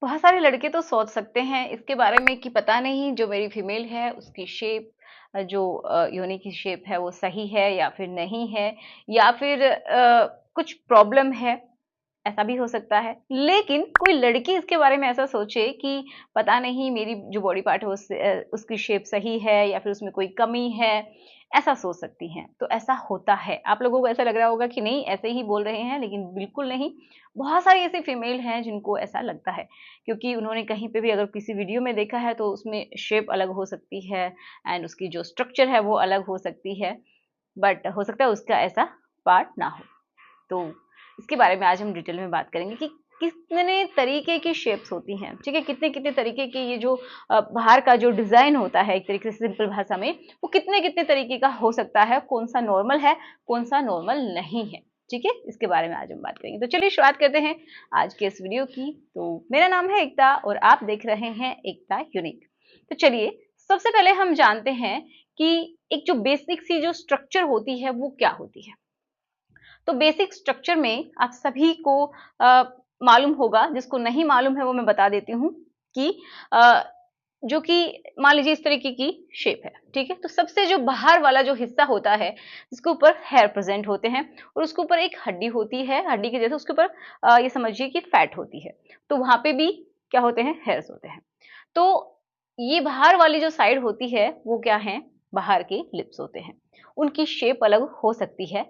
बहुत सारे लड़के तो सोच सकते हैं इसके बारे में कि पता नहीं जो मेरी फीमेल है उसकी शेप, जो योनि की शेप है वो सही है या फिर नहीं है, या फिर कुछ प्रॉब्लम है, ऐसा भी हो सकता है। लेकिन कोई लड़की इसके बारे में ऐसा सोचे कि पता नहीं मेरी जो बॉडी पार्ट है उसकी शेप सही है या फिर उसमें कोई कमी है, ऐसा सोच सकती हैं। तो ऐसा होता है। आप लोगों को ऐसा लग रहा होगा कि नहीं ऐसे ही बोल रहे हैं, लेकिन बिल्कुल नहीं। बहुत सारी ऐसी फीमेल हैं जिनको ऐसा लगता है, क्योंकि उन्होंने कहीं पे भी अगर किसी वीडियो में देखा है तो उसमें शेप अलग हो सकती है एंड उसकी जो स्ट्रक्चर है वो अलग हो सकती है, बट हो सकता है उसका ऐसा पार्ट ना हो। तो इसके बारे में आज हम डिटेल में बात करेंगे कि कितने तरीके की शेप्स होती हैं, ठीक है, कितने कितने तरीके के ये जो बाहर का जो डिजाइन होता है, एक तरीके से सिंपल भाषा में, वो कितने कितने तरीके का हो सकता है, कौन सा नॉर्मल है कौन सा नॉर्मल नहीं है, ठीक है, इसके बारे में आज हम बात करेंगे। तो चलिए शुरुआत करते हैं आज के इस वीडियो की। तो मेरा नाम है एकता और आप देख रहे हैं एकता यूनिक। तो चलिए सबसे पहले हम जानते हैं कि एक जो बेसिक सी जो स्ट्रक्चर होती है वो क्या होती है। तो बेसिक स्ट्रक्चर में आप सभी को मालूम होगा, जिसको नहीं मालूम है वो मैं बता देती हूँ कि जो कि मान लीजिए इस तरीके की शेप है, ठीक है। तो सबसे जो बाहर वाला जो हिस्सा होता है जिसके ऊपर हेयर प्रेजेंट होते हैं और उसके ऊपर एक हड्डी होती है, हड्डी के जैसे उसके ऊपर ये समझिए कि फैट होती है, तो वहां पे भी क्या होते हैं, हेयर्स होते हैं। तो ये बाहर वाली जो साइड होती है वो क्या है, बाहर के लिप्स होते हैं। उनकी शेप अलग हो सकती है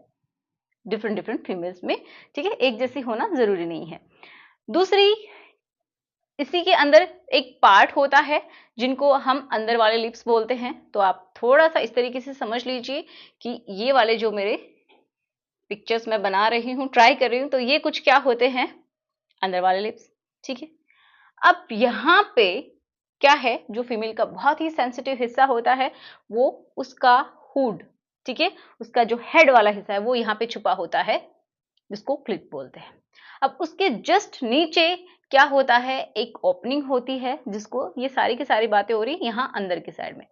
डिफरेंट डिफरेंट फीमेल्स में, ठीक है, एक जैसी होना जरूरी नहीं है। दूसरी, इसी के अंदर एक पार्ट होता है जिनको हम अंदर वाले लिप्स बोलते हैं। तो आप थोड़ा सा इस तरीके से समझ लीजिए कि ये वाले जो मेरे पिक्चर्स मैं बना रही हूँ, ट्राई कर रही हूँ, तो ये कुछ क्या होते हैं, अंदर वाले लिप्स, ठीक है। अब यहाँ पे क्या है, जो फीमेल का बहुत ही सेंसिटिव हिस्सा होता है वो उसका हुड, ठीक है, उसका जो हेड वाला हिस्सा है वो यहाँ पे छुपा होता है, जिसको क्लिप बोलते हैं। अब उसके जस्ट नीचे क्या होता है, एक ओपनिंग होती है, जिसको ये सारी की सारी बातें हो रही यहाँ अंदर की साइड में।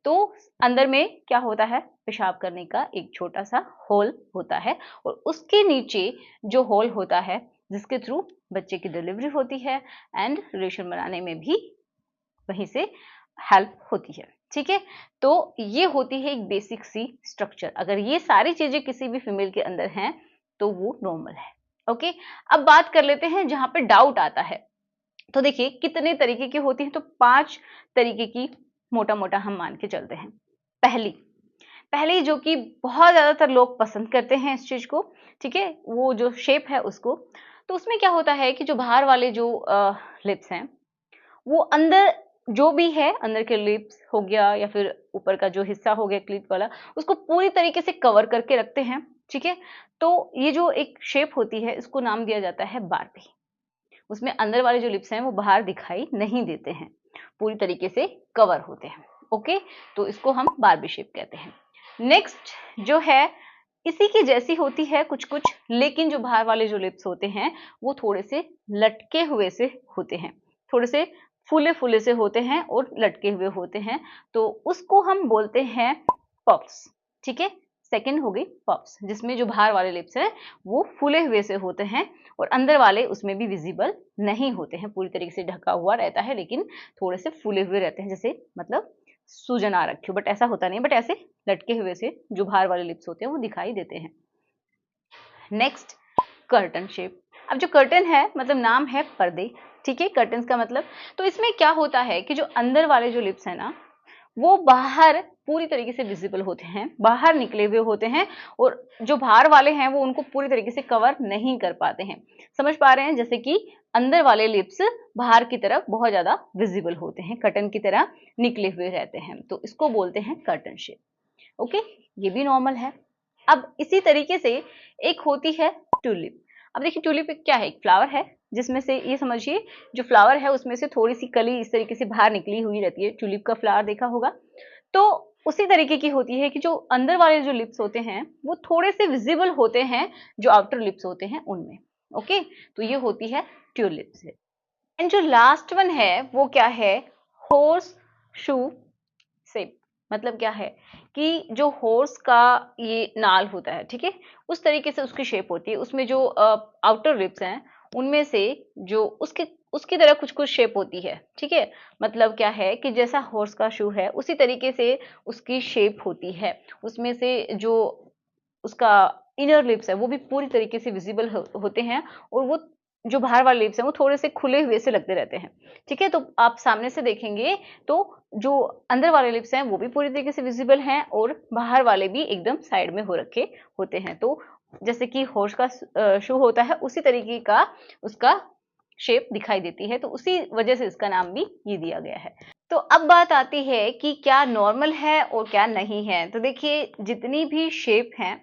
तो अंदर में क्या होता है, पेशाब करने का एक छोटा सा होल होता है और उसके नीचे जो होल होता है जिसके थ्रू बच्चे की डिलीवरी होती है एंड रिलेशन बनाने में भी वहीं से हेल्प होती है, ठीक है। तो ये होती है एक बेसिक सी स्ट्रक्चर। अगर ये सारी चीजें किसी भी फीमेल के अंदर हैं तो वो नॉर्मल है। ओके, अब बात कर लेते हैं जहां पे डाउट आता है। तो देखिए कितने तरीके की होती है, तो 5 तरीके की मोटा मोटा हम मान के चलते हैं। पहली पहली जो कि बहुत ज्यादातर लोग पसंद करते हैं इस चीज को, ठीक है, वो जो शेप है उसको। तो उसमें क्या होता है कि जो बाहर वाले जो लिप्स हैं वो अंदर जो भी है, अंदर के लिप्स हो गया या फिर ऊपर का जो हिस्सा हो गया क्लिप वाला, उसको पूरी तरीके से कवर करके रखते हैं, ठीक है। तो ये जो एक शेप होती है इसको नाम दिया जाता है बारबी। उसमें अंदर वाले जो लिप्स हैं वो बाहर दिखाई नहीं देते हैं, पूरी तरीके से कवर होते हैं। ओके, तो इसको हम बारबी शेप कहते हैं। नेक्स्ट जो है इसी की जैसी होती है कुछ कुछ, लेकिन जो बाहर वाले जो लिप्स होते हैं वो थोड़े से लटके हुए से होते हैं, थोड़े से फूले फूले से होते हैं और लटके हुए होते हैं, तो उसको हम बोलते हैं पफ्स, ठीक है। सेकंड हो गई पफ्स, जिसमें जो बाहर वाले लिप्स हैं वो फूले हुए से होते हैं और अंदर वाले उसमें भी विजिबल नहीं होते हैं, पूरी तरीके से ढका हुआ रहता है लेकिन थोड़े से फूले हुए रहते हैं, जैसे मतलब सूजन आ रखी हो, बट ऐसा होता नहीं, बट ऐसे लटके हुए से जो बाहर वाले लिप्स होते हैं वो दिखाई देते हैं। Next, curtain shape. अब जो कर्टन है मतलब नाम है पर्दे, ठीक है, कर्टन का मतलब। तो इसमें क्या होता है कि जो अंदर वाले जो लिप्स है ना वो बाहर पूरी तरीके से विजिबल होते हैं, बाहर निकले हुए होते हैं, और जो बाहर वाले हैं वो उनको पूरी तरीके से कवर नहीं कर पाते हैं। समझ पा रहे हैं, जैसे कि अंदर वाले लिप्स बाहर की तरफ बहुत ज्यादा विजिबल होते हैं, कर्टन की तरह निकले हुए रहते हैं, तो इसको बोलते हैं कर्टन शेप। ओके, ये भी नॉर्मल है। अब इसी तरीके से एक होती है ट्यूलिप। अब देखिए ट्यूलिप क्या है, एक फ्लावर है जिसमें से ये समझिए जो फ्लावर है उसमें से थोड़ी सी कली इस तरीके से बाहर निकली हुई रहती है, ट्यूलिप का फ्लावर देखा होगा। तो उसी तरीके की होती है कि जो अंदर वाले जो लिप्स होते हैं वो थोड़े से विजिबल होते हैं जो आउटर लिप्स होते हैं उनमें। ओके, तो ये होती है ट्यूलिप। एंड जो लास्ट वन है वो क्या है, हॉर्स शू शेप। मतलब क्या है कि जो हॉर्स का ये नाल होता है, ठीक है, उस तरीके से उसकी शेप होती है। उसमें जो आउटर लिप्स हैं उनमें से जो उसके उसकी तरह कुछ कुछ शेप होती है, ठीक है। मतलब क्या है कि जैसा हॉर्स का शू है उसी तरीके से उसकी शेप होती है। उसमें से जो उसका इनर लिप्स है वो भी पूरी तरीके से विजिबल होते हैं, और वो जो बाहर वाले लिप्स हैं वो थोड़े से खुले हुए से लगते रहते हैं, ठीक है। तो आप सामने से देखेंगे तो जो अंदर वाले लिप्स हैं वो भी पूरी तरीके से विजिबल हैं, और बाहर वाले भी एकदम साइड में हो रखे होते हैं। तो जैसे कि हॉर्स का शू होता है उसी तरीके का उसका शेप दिखाई देती है, तो उसी वजह से इसका नाम भी ये दिया गया है। तो अब बात आती है कि क्या नॉर्मल है और क्या नहीं है। तो देखिए, जितनी भी शेप हैं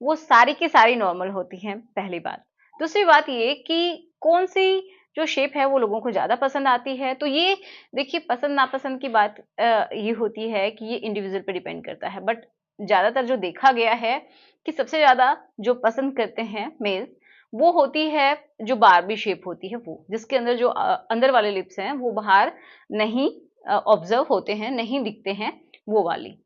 वो सारी की सारी नॉर्मल होती हैं, पहली बात। दूसरी बात ये कि कौन सी जो शेप है वो लोगों को ज्यादा पसंद आती है, तो ये देखिए पसंद नापसंद की बात ये होती है कि ये इंडिविजुअल पे डिपेंड करता है। बट ज्यादातर जो देखा गया है कि सबसे ज्यादा जो पसंद करते हैं मेल, वो होती है जो बारबी शेप होती है, वो जिसके अंदर जो अंदर वाले लिप्स हैं वो बाहर नहीं ऑब्जर्व होते हैं, नहीं दिखते हैं, वो वाली।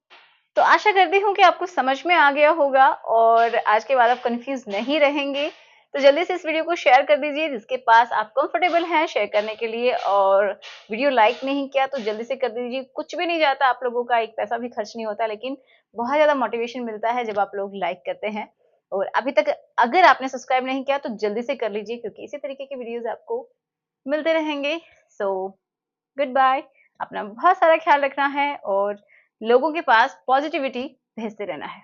तो आशा करती हूँ कि आपको समझ में आ गया होगा और आज के बाद आप कंफ्यूज नहीं रहेंगे। तो जल्दी से इस वीडियो को शेयर कर दीजिए जिसके पास आप कंफर्टेबल हैं शेयर करने के लिए, और वीडियो लाइक नहीं किया तो जल्दी से कर दीजिए। कुछ भी नहीं जाता आप लोगों का, एक पैसा भी खर्च नहीं होता, लेकिन बहुत ज्यादा मोटिवेशन मिलता है जब आप लोग लाइक करते हैं। और अभी तक अगर आपने सब्सक्राइब नहीं किया तो जल्दी से कर लीजिए, क्योंकि इसी तरीके के वीडियोस आपको मिलते रहेंगे। So goodbye. अपना बहुत सारा ख्याल रखना है और लोगों के पास पॉजिटिविटी भेजते रहना है।